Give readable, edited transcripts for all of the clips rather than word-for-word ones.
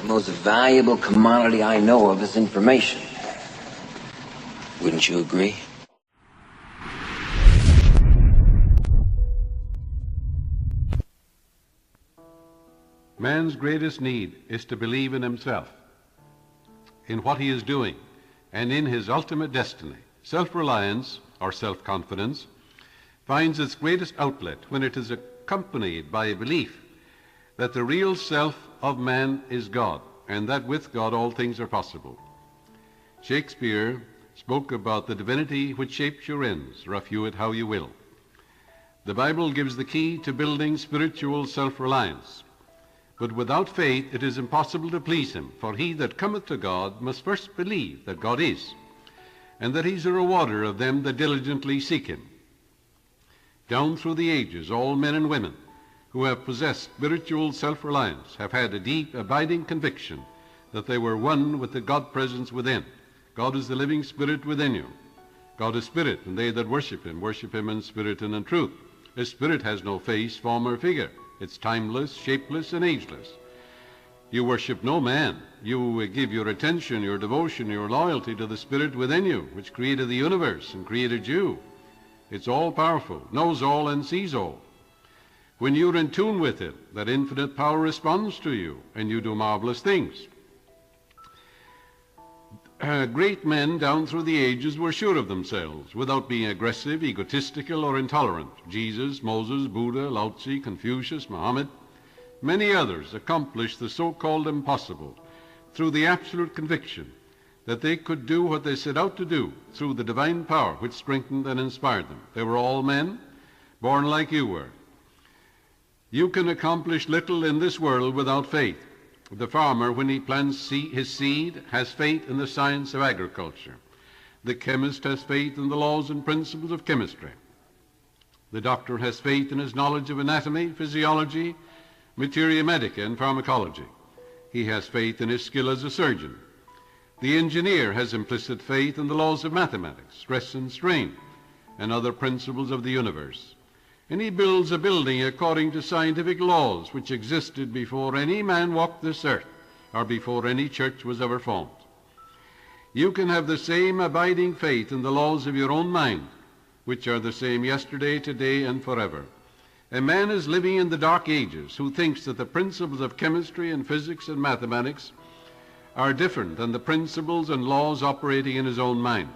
The most valuable commodity I know of is information. Wouldn't you agree? Man's greatest need is to believe in himself, in what he is doing, and in his ultimate destiny. Self-reliance, or self-confidence, finds its greatest outlet when it is accompanied by a belief that the real self of man is God, and that with God all things are possible. Shakespeare spoke about the divinity which shapes your ends, rough hew it how you will. The Bible gives the key to building spiritual self-reliance. But without faith it is impossible to please him, for he that cometh to God must first believe that God is, and that he's a rewarder of them that diligently seek him. Down through the ages, all men and women who have possessed spiritual self-reliance have had a deep, abiding conviction that they were one with the God presence within. God is the living Spirit within you. God is Spirit, and they that worship him in spirit and in truth. His Spirit has no face, form, or figure. It's timeless, shapeless, and ageless. You worship no man. You give your attention, your devotion, your loyalty to the Spirit within you, which created the universe and created you. It's all-powerful, knows all, and sees all. When you're in tune with it, that infinite power responds to you, and you do marvelous things. Great men down through the ages were sure of themselves, without being aggressive, egotistical, or intolerant. Jesus, Moses, Buddha, Lao Tzu, Confucius, Muhammad, many others accomplished the so-called impossible through the absolute conviction that they could do what they set out to do through the divine power which strengthened and inspired them. They were all men, born like you were. You can accomplish little in this world without faith. The farmer, when he plants his seed, has faith in the science of agriculture. The chemist has faith in the laws and principles of chemistry. The doctor has faith in his knowledge of anatomy, physiology, materia medica, and pharmacology. He has faith in his skill as a surgeon. The engineer has implicit faith in the laws of mathematics, stress and strain, and other principles of the universe. And he builds a building according to scientific laws which existed before any man walked this earth, or before any church was ever formed. You can have the same abiding faith in the laws of your own mind, which are the same yesterday, today, and forever. A man is living in the dark ages who thinks that the principles of chemistry and physics and mathematics are different than the principles and laws operating in his own mind.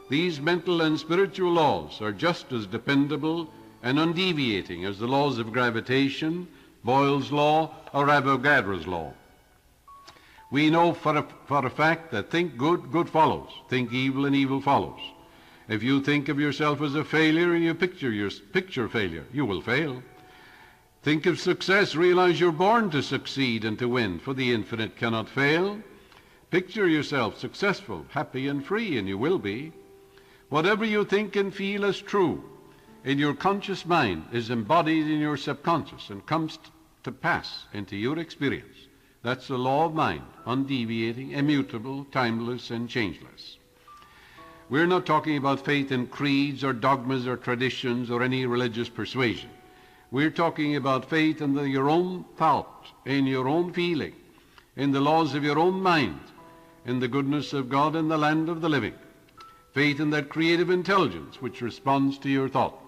These mental and spiritual laws are just as dependable and undeviating as the laws of gravitation, Boyle's law, or Avogadro's law. We know for a fact that think good, good follows. Think evil, and evil follows. If you think of yourself as a failure and you picture failure, you will fail. Think of success, realize you're born to succeed and to win, for the infinite cannot fail. Picture yourself successful, happy, and free, and you will be. Whatever you think and feel as true in your conscious mind is embodied in your subconscious and comes to pass into your experience. That's the law of mind, undeviating, immutable, timeless, and changeless. We're not talking about faith in creeds or dogmas or traditions or any religious persuasion. We're talking about faith in your own thought, in your own feeling, in the laws of your own mind, in the goodness of God in the land of the living. Faith in that creative intelligence which responds to your thought.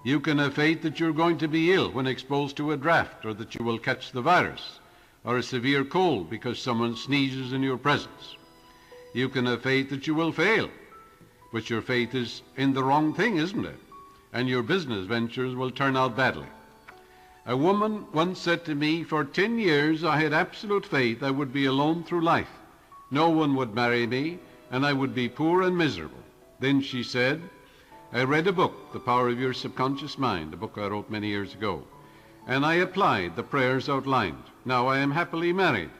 You can have faith that you're going to be ill when exposed to a draft, or that you will catch the virus, or a severe cold because someone sneezes in your presence. You can have faith that you will fail, but your faith is in the wrong thing, isn't it? And your business ventures will turn out badly. A woman once said to me, for 10 years I had absolute faith I would be alone through life. No one would marry me, and I would be poor and miserable. Then she said, I read a book, The Power of Your Subconscious Mind, a book I wrote many years ago, and I applied the prayers outlined. Now I am happily married,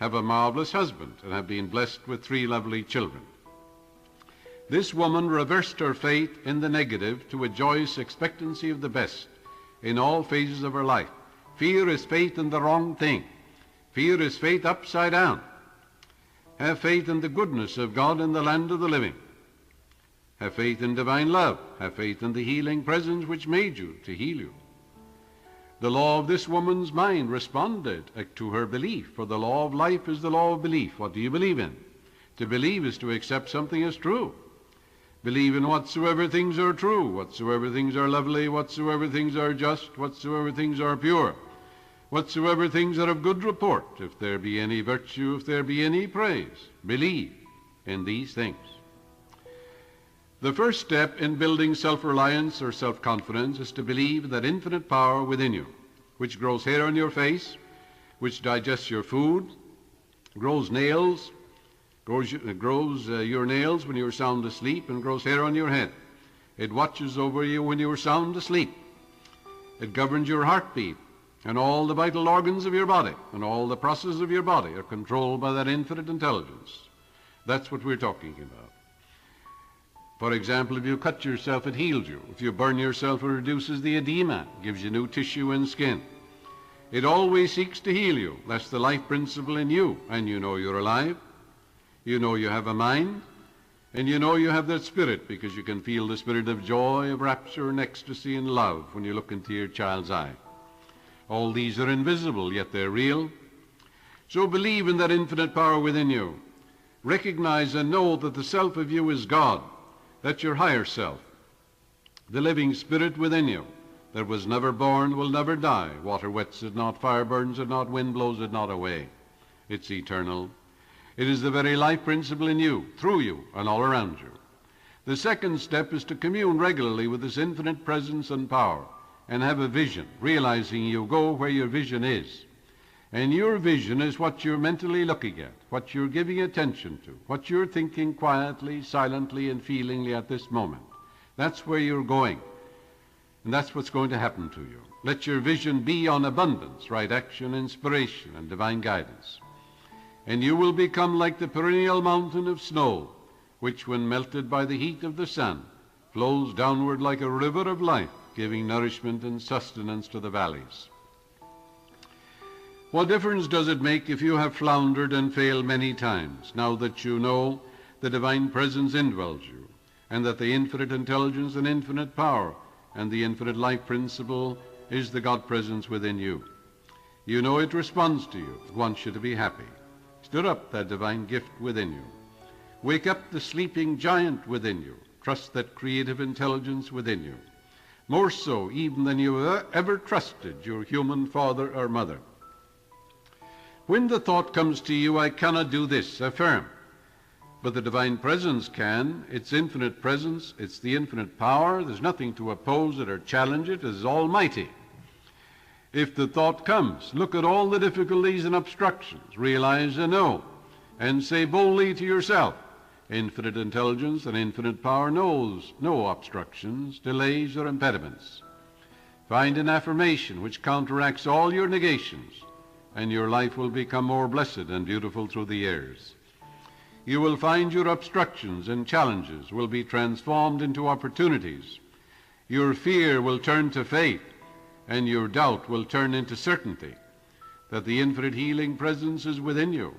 have a marvelous husband, and have been blessed with 3 lovely children. This woman reversed her faith in the negative to a joyous expectancy of the best in all phases of her life. Fear is faith in the wrong thing. Fear is faith upside down. Have faith in the goodness of God in the land of the living. Have faith in divine love. Have faith in the healing presence which made you to heal you. The law of this woman's mind responded to her belief, for the law of life is the law of belief. What do you believe in? To believe is to accept something as true. Believe in whatsoever things are true, whatsoever things are lovely, whatsoever things are just, whatsoever things are pure, whatsoever things are of good report, if there be any virtue, if there be any praise. Believe in these things. The first step in building self-reliance or self-confidence is to believe that infinite power within you, which grows hair on your face, which digests your food, grows your nails when you are sound asleep, and grows hair on your head. It watches over you when you are sound asleep. It governs your heartbeat, and all the vital organs of your body, and all the processes of your body are controlled by that infinite intelligence. That's what we're talking about. For example, if you cut yourself, it heals you. If you burn yourself, it reduces the edema, gives you new tissue and skin. It always seeks to heal you. That's the life principle in you. And you know you're alive. You know you have a mind. And you know you have that spirit, because you can feel the spirit of joy, of rapture and ecstasy and love when you look into your child's eye. All these are invisible, yet they're real. So believe in that infinite power within you. Recognize and know that the self of you is God. That's your higher self, the living spirit within you that was never born, will never die. Water wets it not, fire burns it not, wind blows it not away. It's eternal. It is the very life principle in you, through you, and all around you. The second step is to commune regularly with this infinite presence and power and have a vision, realizing you go where your vision is. And your vision is what you're mentally looking at, what you're giving attention to, what you're thinking quietly, silently, and feelingly at this moment. That's where you're going. And that's what's going to happen to you. Let your vision be on abundance, right action, inspiration, and divine guidance. And you will become like the perennial mountain of snow, which, when melted by the heat of the sun, flows downward like a river of life, giving nourishment and sustenance to the valleys. What difference does it make if you have floundered and failed many times, now that you know the divine presence indwells you, and that the infinite intelligence and infinite power and the infinite life principle is the God presence within you? You know it responds to you. It wants you to be happy. Stir up that divine gift within you. Wake up the sleeping giant within you. Trust that creative intelligence within you, more so even than you ever trusted your human father or mother. When the thought comes to you, I cannot do this, affirm. But the divine presence can. It's infinite presence. It's the infinite power. There's nothing to oppose it or challenge it. It is almighty. If the thought comes, look at all the difficulties and obstructions, realize and know, and say boldly to yourself, infinite intelligence and infinite power knows no obstructions, delays, or impediments. Find an affirmation which counteracts all your negations, and your life will become more blessed and beautiful through the years. You will find your obstructions and challenges will be transformed into opportunities. Your fear will turn to faith, and your doubt will turn into certainty that the infinite healing presence is within you,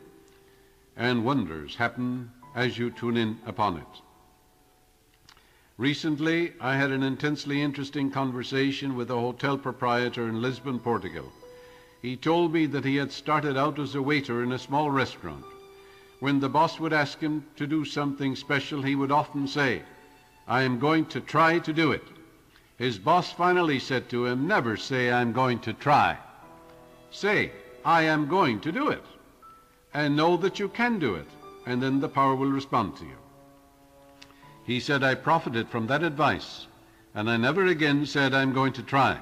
and wonders happen as you tune in upon it. Recently, I had an intensely interesting conversation with a hotel proprietor in Lisbon, Portugal. He told me that he had started out as a waiter in a small restaurant. When the boss would ask him to do something special, he would often say, I am going to try to do it. His boss finally said to him, never say, I'm going to try. Say, I am going to do it. And know that you can do it, and then the power will respond to you. He said, I profited from that advice, and I never again said, I'm going to try.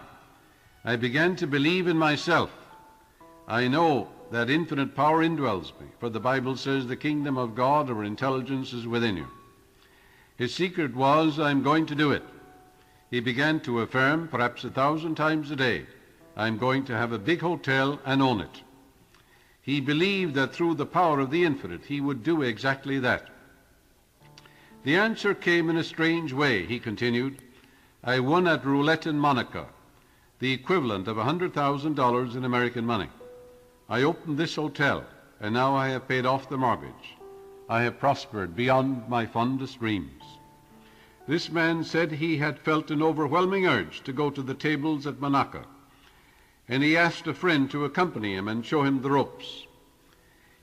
I began to believe in myself. I know that infinite power indwells me, for the Bible says the kingdom of God or intelligence is within you. His secret was, I'm going to do it. He began to affirm, perhaps 1,000 times a day, I'm going to have a big hotel and own it. He believed that through the power of the infinite, he would do exactly that. The answer came in a strange way, he continued. I won at roulette in Monaco, the equivalent of $100,000 in American money. I opened this hotel, and now I have paid off the mortgage. I have prospered beyond my fondest dreams. This man said he had felt an overwhelming urge to go to the tables at Monaco. and he asked a friend to accompany him and show him the ropes.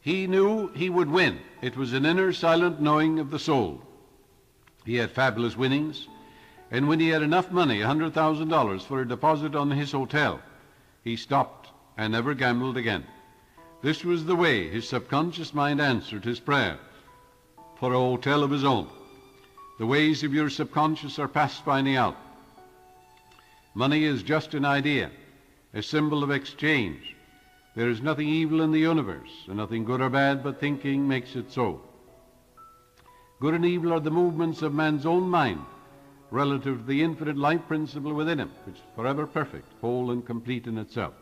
He knew he would win. It was an inner silent knowing of the soul. He had fabulous winnings, and when he had enough money, $100,000 for a deposit on his hotel, he stopped and never gambled again. This was the way his subconscious mind answered his prayer for a hotel of his own. The ways of your subconscious are past finding out. Money is just an idea, a symbol of exchange. There is nothing evil in the universe, and nothing good or bad, but thinking makes it so. Good and evil are the movements of man's own mind relative to the infinite life principle within him, which is forever perfect, whole and complete in itself.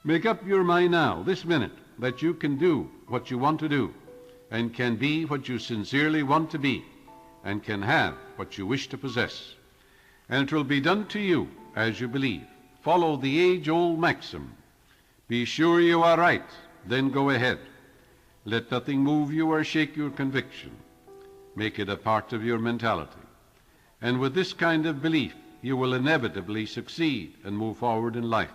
Make up your mind now, this minute, that you can do what you want to do, and can be what you sincerely want to be, and can have what you wish to possess. And it will be done to you as you believe. Follow the age-old maxim: be sure you are right, then go ahead. Let nothing move you or shake your conviction. Make it a part of your mentality. And with this kind of belief, you will inevitably succeed and move forward in life.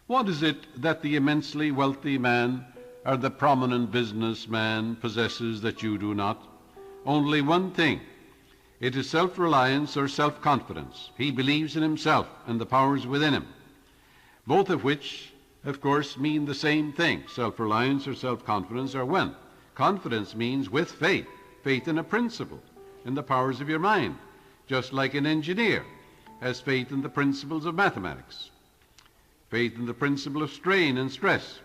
What is it that the immensely wealthy man or the prominent businessman possesses that you do not? Only one thing. It is self-reliance or self-confidence. He believes in himself and the powers within him, both of which, of course, mean the same thing. Self-reliance or self-confidence are one. Confidence means with faith, faith in a principle, in the powers of your mind, just like an engineer has faith in the principles of mathematics, faith in the principle of strain and stress.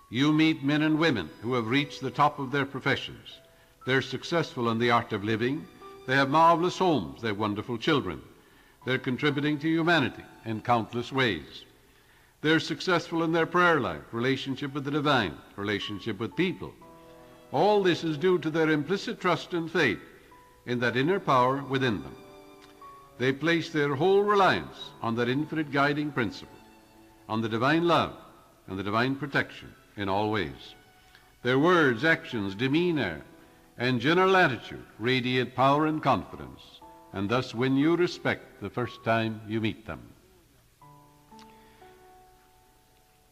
You meet men and women who have reached the top of their professions. They're successful in the art of living. They have marvelous homes. They have wonderful children. They're contributing to humanity in countless ways. They're successful in their prayer life, relationship with the divine, relationship with people. All this is due to their implicit trust and faith in that inner power within them. They place their whole reliance on that infinite guiding principle, on the divine love and the divine protection in all ways. Their words, actions, demeanor, and general attitude radiate power and confidence, and thus win you respect the first time you meet them.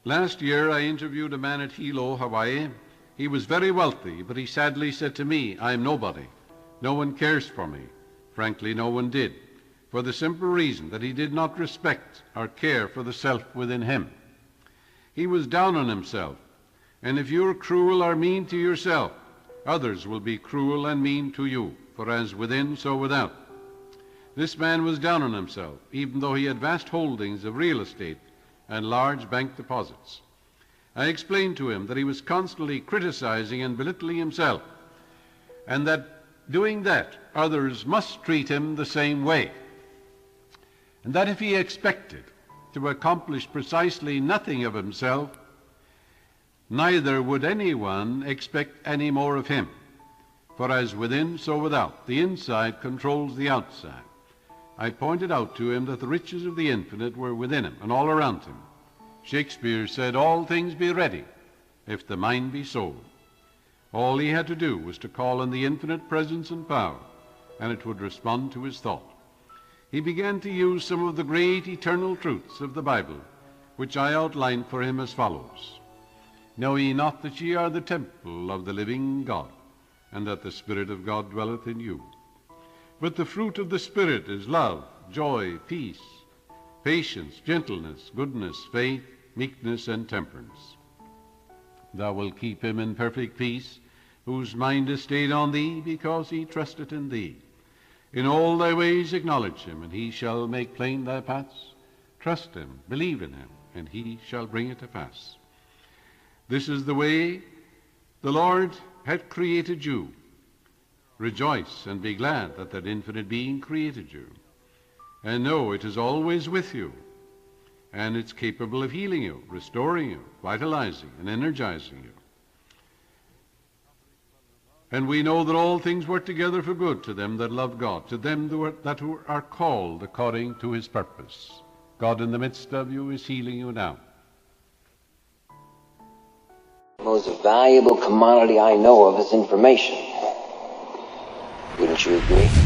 Last year I interviewed a man at Hilo, Hawaii. He was very wealthy, but he sadly said to me, "I'm nobody. No one cares for me." Frankly, no one did, for the simple reason that he did not respect or care for the self within him. He was down on himself, and if you're cruel or mean to yourself, others will be cruel and mean to you, for as within, so without. This man was down on himself, even though he had vast holdings of real estate and large bank deposits. I explained to him that he was constantly criticizing and belittling himself, and that doing that, others must treat him the same way, and that if he expected to accomplish precisely nothing of himself, neither would anyone expect any more of him. For as within, so without. The inside controls the outside. I pointed out to him that the riches of the infinite were within him and all around him. Shakespeare said, "All things be ready, if the mind be so." All he had to do was to call on the infinite presence and power, and it would respond to his thought. He began to use some of the great eternal truths of the Bible, which I outlined for him as follows. "Know ye not that ye are the temple of the living God, and that the Spirit of God dwelleth in you? But the fruit of the Spirit is love, joy, peace, patience, gentleness, goodness, faith, meekness, and temperance. Thou wilt keep him in perfect peace, whose mind is stayed on thee, because he trusteth in thee. In all thy ways acknowledge him, and he shall make plain thy paths. Trust him, believe in him, and he shall bring it to pass." This is the way the Lord had created you. Rejoice and be glad that that infinite being created you. And know it is always with you, and it's capable of healing you, restoring you, vitalizing and energizing you. And we know that all things work together for good to them that love God, to them that are called according to his purpose. God in the midst of you is healing you now. The most valuable commodity I know of is information. Wouldn't you agree?